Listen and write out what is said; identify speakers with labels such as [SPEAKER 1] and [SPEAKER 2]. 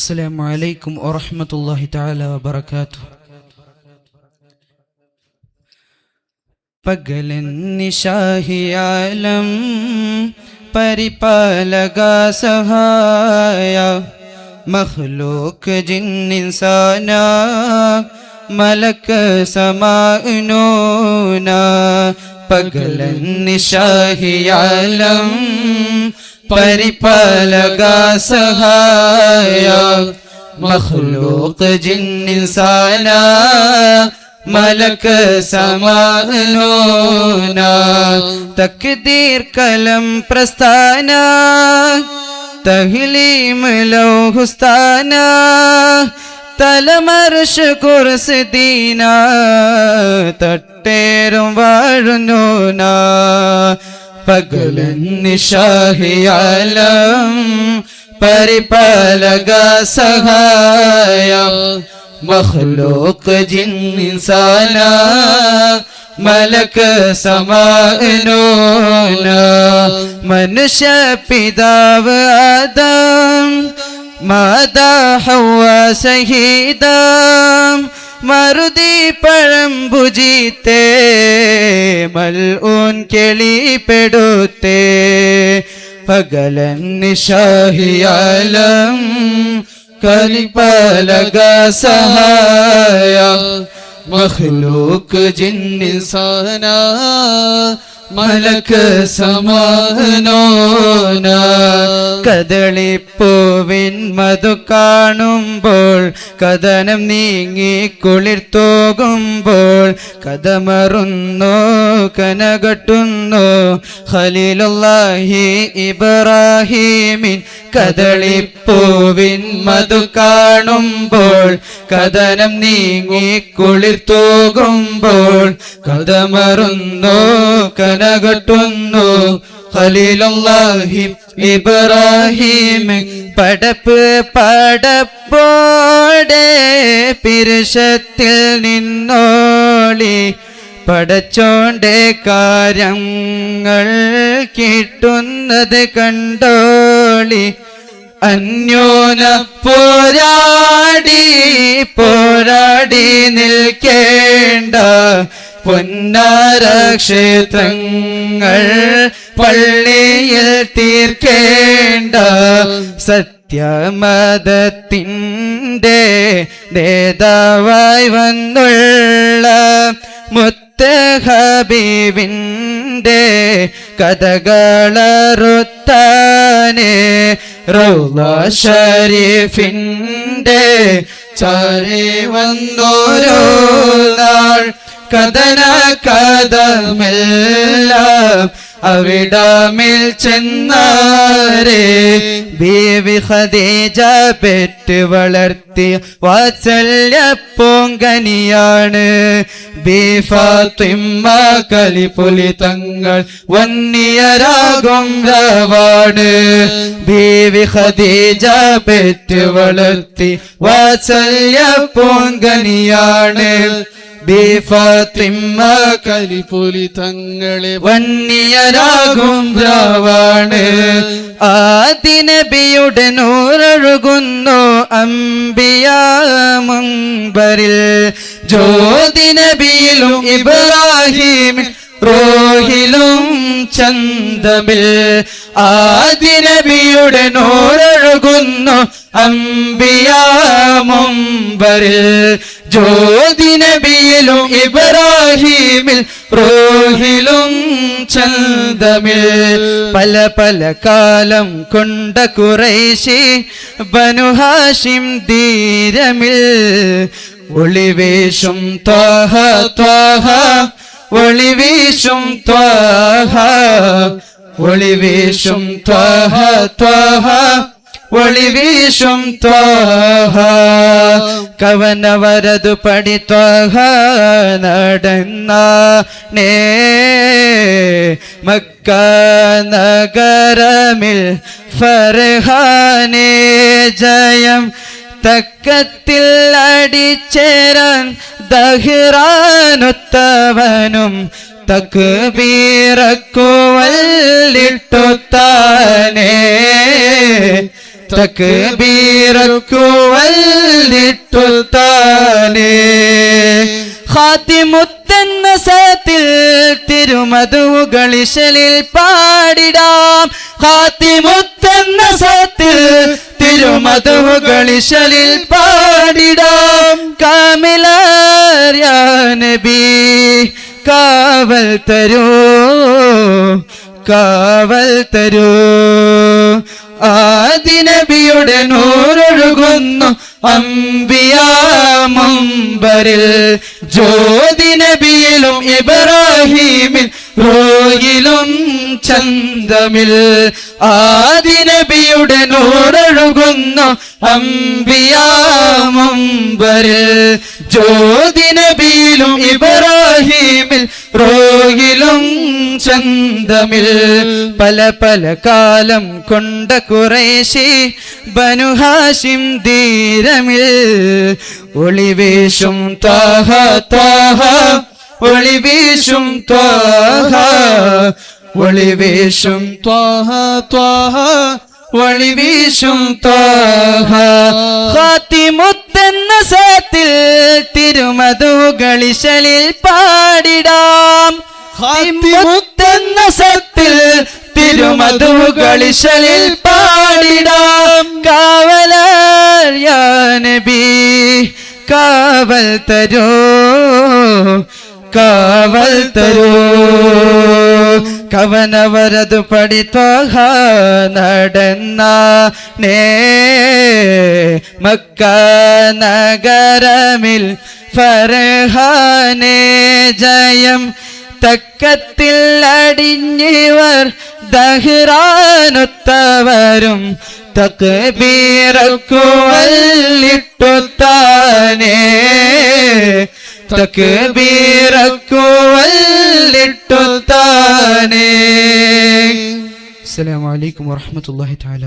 [SPEAKER 1] അസ്സലാമു അലൈക്കും വറഹ്മത്തുള്ളാഹി തആല വബറകാതുഹു. പകലന്നിശാഹിയാലം പരിപാലക സഹായ മഖ്ലൂഖ് ജിന്നിൻസാന മലക്ക് സമാനൂന. പകലന്നിശാഹിയാലം പരിപാലക സഹായ മഖ്ലൂഖ് ജിന്നിൻസാന മലക്ക് സമാനൂന. തക്ദീർ കലം പ്രസ്ഥാന തഹ്ലീം ലൗഹുസ്താന തലമർഷ് കുർസ് ദീന തട്ടേറും വാഴുന്നൂന. പകലന്നിശാഹിയാലം പരിപാലക സഹായ മഖ്ലൂഖ് ജിന്നിൻസാന മലക്ക് സമാനൂന. മനുഷ്യ പിതാവ് ആദം മാതാ ഹവ്വ സഹീദം മറുതി പഴം ഭുജിത്തേ മൽഊൻ കെളിപ്പെടുത്തേ. പകലന്നിശാഹിയാലം പരിപാലക സഹായ മഖ്ലൂഖ് ജിന്നിൻസാന മലക്ക് സമാനൂന. കദളിപ്പൂവിൻ മധു കാണുമ്പോൾ കഥനം നീങ്ങി കുളിർത്തോകുമ്പോൾ കഥമറുന്നു കനകട്ടുന്നു ഖലീലുല്ലാഹി ഇബ്രാഹീമിൻ. കദളിപ്പൂവിൻ മധു കാണുമ്പോൾ കഥനം നീങ്ങി കുളിർത്തോകുമ്പോൾ കഥമറുന്നു കനകട്ടുന്നു ഖലീലുല്ലാഹി ഇബ്രാഹീം. പടപ്പ് പടപ്പോടെ പിരുഷത്തിൽ നിന്നോളി പടച്ചോന്റെ കാര്യങ്ങൾ കിട്ടുന്നത് കണ്ടോളി. അന്യോന പോരാടി പോരാടി നിൽക്കേണ്ട പൊന്നാര ക്ഷേത്രങ്ങൾ പള്ളിയിൽ തീർക്കേണ്ട. സത്യമതത്തിൻ്റെ നേതാവായി വന്നുള്ള മുത്ത് ഹബീബിൻ്റെ കഥകളറുത്താനേ റൗള ശരീഫിൻ്റെ ചാരി വന്നോരോ നാൾ. കഥന കഥമെല്ലാം അവിടമിൽ ചെന്നാരേ ബീവി ഖദീജ പെറ്റ് വളർത്തിയ വാത്സല്യ പൂങ്കനിയാണ്. ബീ ഫാത്തിമ കലിപുലി തങ്ങൾ വന്നിയരാകും രാവാണ്. ബീവി ഖദീജ പെറ്റ് വളർത്തി വാത്സല്യ പൂങ്കനിയാണ്. ബീ ഫാത്തിമ കലിപുലി തങ്ങളെ വന്നിയരാകും രാവാണ്. ആദി നബിയുടെ നൂറൊഴുകുന്നു അംബിയാ മുൻബറിൽ. ജ്യോതി നബിയിലും ഇബ്രാഹിം റൂഹിലും ചന്തമിൽ. ആദി നബിയുടെ നൂറൊഴുകുന്നു അംബിയാ മുൻബറിൽ. ജ്യോതി നബിയിലും ഇബ്രാഹിമിൽ റൂഹിലും ചന്തമിൽ. പല പല കാലം കൊണ്ട ഖുറൈശി ബനു ഹാഷിം ധീരമിൽ. ഒളിവേശും ത്വാഹ ത്വാഹ ഒളിവേശും ത്വാഹ ഒളിവേശും ത്വാഹ ത്വാഹ ഒളിവീശും ത്വാഹ. കവനവരതു പടി ത്വാഹ നടന്നേ മക്ക നഗരമിൽ ഫർഹാനേ ജയം. തക്കത്തിൽ അടിച്ചേരാൻ ദഹ്റാനൊത്തവനും തക്ബീറക്കുവല്ലിട്ടുത്താനേ തക്ബീറക്കുവല്ലിട്ടുത്താനേ ലിട്ടുത്താനേ ഖാതിമുത്തെന്ന സത്തിൽ തിരുമധുകളിശലിൽ പാടിടാം ഖാതിമുത്തെന്ന സത്തിൽ തിരുമധുകളിശലിൽ പാടിടാം കാമിലായ നബി കാവൽ തരൂ കാവൽ തരൂ ആദി നബിയുടെ നൂറൊഴുകുന്നു അംബിയാ മുമ്പരിൽ ജ്യോതി നബിയിലും ഇബ്രാഹീമിൽ റൂഹിലും ചന്തമിൽ ആദി നബിയുടെ നൂറൊഴുകുന്നു അംബിയാ മുമ്പരിൽ ജ്യോതി നബിയിലും ഇബ്രാഹീമിൽ റൂഹിലും ചന്തമിൽ പല പല കാലം കൊണ്ട ഖുറൈശി ബനു ഹാശിം ധീരമിൽ ഒളിവേശും ത്വാഹ ത്വാഹ ഒളിവേശും ത്വാഹ ഒളിവേശും ത്വാഹ ത്വാഹ ഒളിവേശും ത്വാഹ ഖാതിമുത്തെന്ന സത്തിൽ തിരുമധുകളിശലിൽ പാടിടാം ഖാതിമുത്തെന്ന സത്തിൽ തിരുമധുകളിശലിൽ പാടിടാം കാവലായ നബി കാവൽ തരൂ കാവൽ തരൂ കവനവരതു പഠിത്വഹ നടന്ന മക്ക നഗരമിൽ ഫർഹാനെ ജയം തക്കത്തിൽ അടിഞ്ഞിവർ ദഹ്റാനൊത്തവരും തക്ബീറക്കുവല്ലിട്ടുത്താനേ തക്ബീറക്കുവല്ലിട്ടുത്താനേ. അസ്സലാമു അലൈക്കും വറഹ്മത്തുള്ളാഹി തആല.